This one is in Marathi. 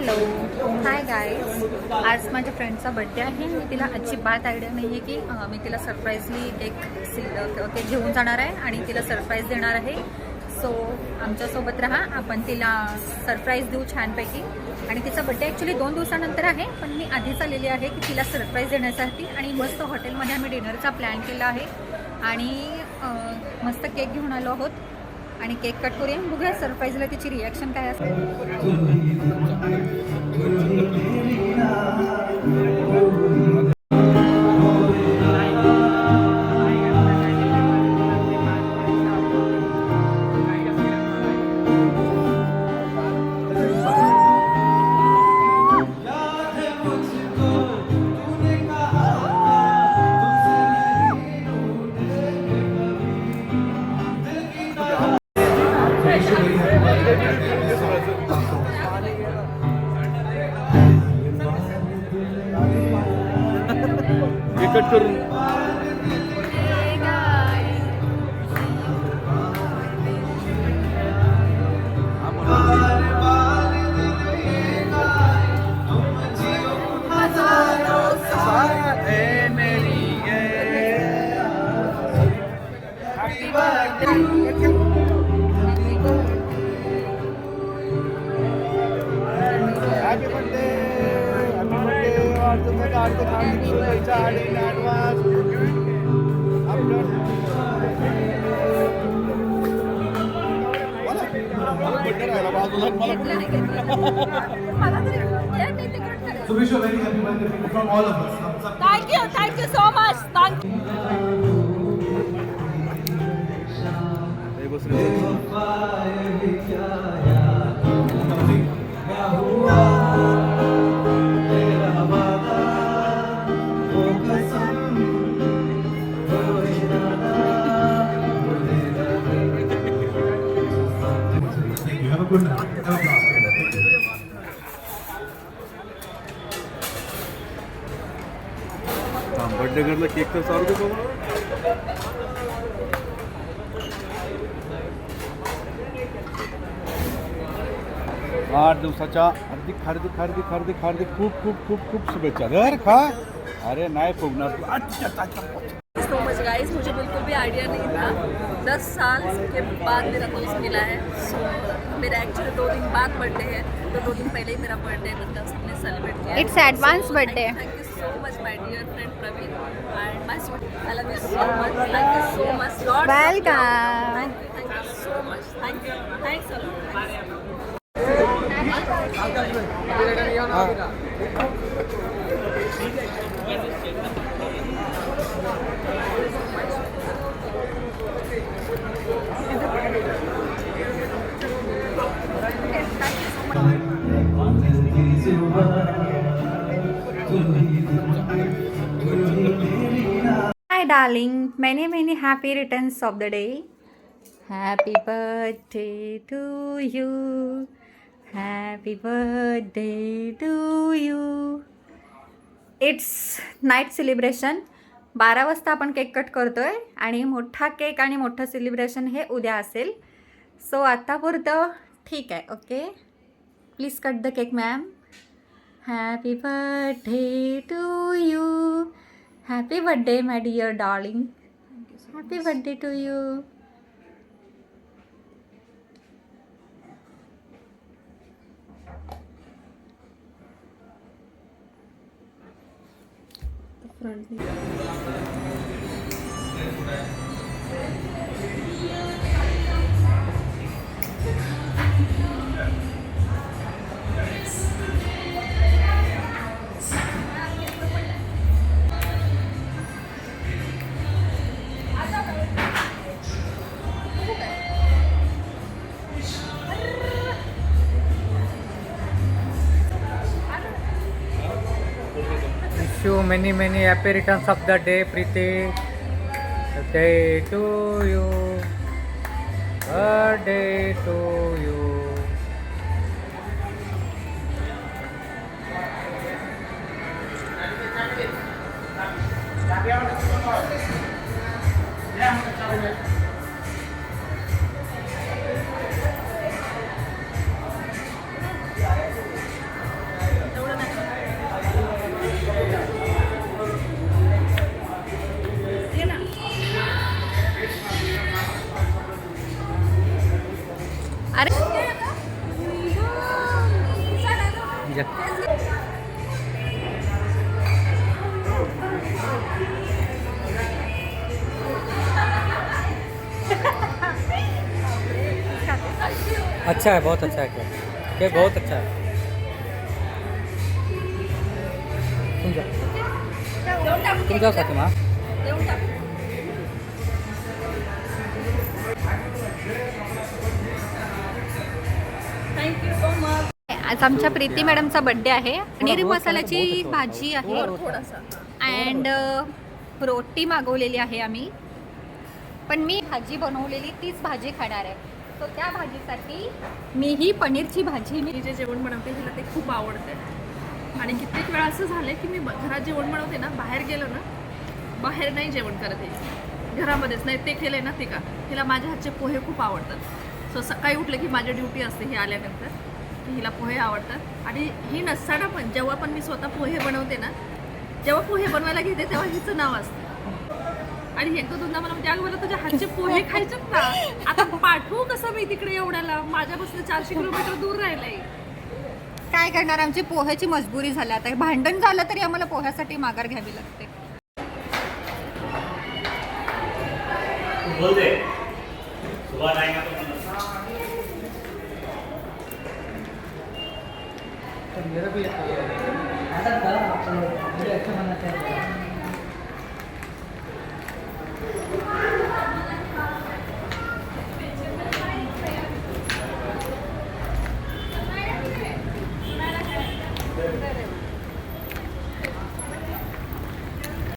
हॅलो हाय गाईज, आज माझ्या फ्रेंडचा बड्डे आहे आणि तिला अजिबात आयडिया नाही आहे की मी तिला सरप्राईजली एक केक घेऊन जाणार आहे आणि तिला सरप्राईज देणार आहे. सो आमच्यासोबत राहा, आपण तिला सरप्राईज देऊ छानपैकी. आणि तिचा बड्डे ॲक्च्युली 2 दिवसानंतर आहे, पण मी आधीच आलेली आहे की तिला सरप्राईज देण्यासाठी. आणि मस्त हॉटेलमध्ये आम्ही डिनरचा प्लॅन केला आहे आणि मस्त केक घेऊन आलो आहोत आणि केक कट करूया. बघूया सरप्राईजला तिची रिॲक्शन काय असेल. कट करून So wish you a very happy birthday from all of us. Thank you so much. Thank you. Have a good night. Have a blast. Birthday गर्लला केक तर चालू दे बाबा. 8 दिवसाच्या हार्दिक हार्दिक हार्दिक हार्दिक हार्दिक खूप खूप खूप खूप शुभेच्छा. धर खा. अरे नाही फुगणार तू. सो मच गाइस, मुझे बिल्कुल भी आइडिया नहीं था. 10 साल के बाद मेरा दोस्त मिला है. सो मेरा एक्चुअली 2 दिन बाद बर्थडे है, तो 2 दिन पहले ही मेरा बर्थडे मतलब सबने सेलिब्रेट किया. It's advance birthday. Thank you so much my dear friend Praveen and my sweet. I love you so much. Thank you so much. Lord welcome. Thank you so much. Thank you. Thanks a lot. Hi darling, many happy returns of the day. Happy birthday to you. Happy birthday to you. It's night celebration. 12 वाजता आपण केक कट करतोय आणि मोठा केक आणि मोठं सेलिब्रेशन हे उद्या असेल. सो आतापुरतं ठीक आहे. Okay, please cut the cake ma'am. Happy birthday to you. Happy birthday my dear darling. Happy birthday to you. Wish you many happy returns of the day, Preeti. Birthday to you. Birthday to you. जा अच्छा है, बहुत अच्छा है केक बहुत अच्छा है. तुम जाओ फातिमा. देऊन टाक. Thank you so much. आज आमच्या प्रीती मॅडमचा बड्डे आहे. पनीर मसाल्याची भाजी आहे थोडासा. अँड रोटी मागवलेली आहे आम्ही. पण मी भाजी बनवलेली तीच भाजी खाणार आहे. तर त्या भाजीसाठी मी ही पनीरची भाजी मी जे जेवण बनवते तिला ते खूप आवडते आणि कित्येक वेळा असं झालं की मी घरात जेवण बनवते ना, बाहेर गेलो ना, बाहेर नाही जेवण करत आहे, घरामध्येच नाही ते केलंय ना ते का तिला माझ्या हातचे पोहे खूप आवडतात. सो सकाळी उठलं की माझी ड्युटी असते ही आल्यानंतर की हिला पोहे आवडतात. आणि ही नसताना पण जेव्हा पण मी स्वतः पोहे बनवते ना, जेव्हा पोहे बनवायला घेते तेव्हा हिचं नाव असतं. आणि एक दोनदा मला म्हणजे मला तुझ्या हातचे पोहे खायचेत ना, आता पाठवू कसं मी तिकडे एवढ्याला, माझ्यापासून 400 किलोमीटर दूर राहिलंय. काय करणार, आमची पोह्याची मजबुरी झाली. आता भांडण झालं तरी आम्हाला पोह्यासाठी माघार घ्यावी लागते. मेरा भी अच्छा बनाते हैं.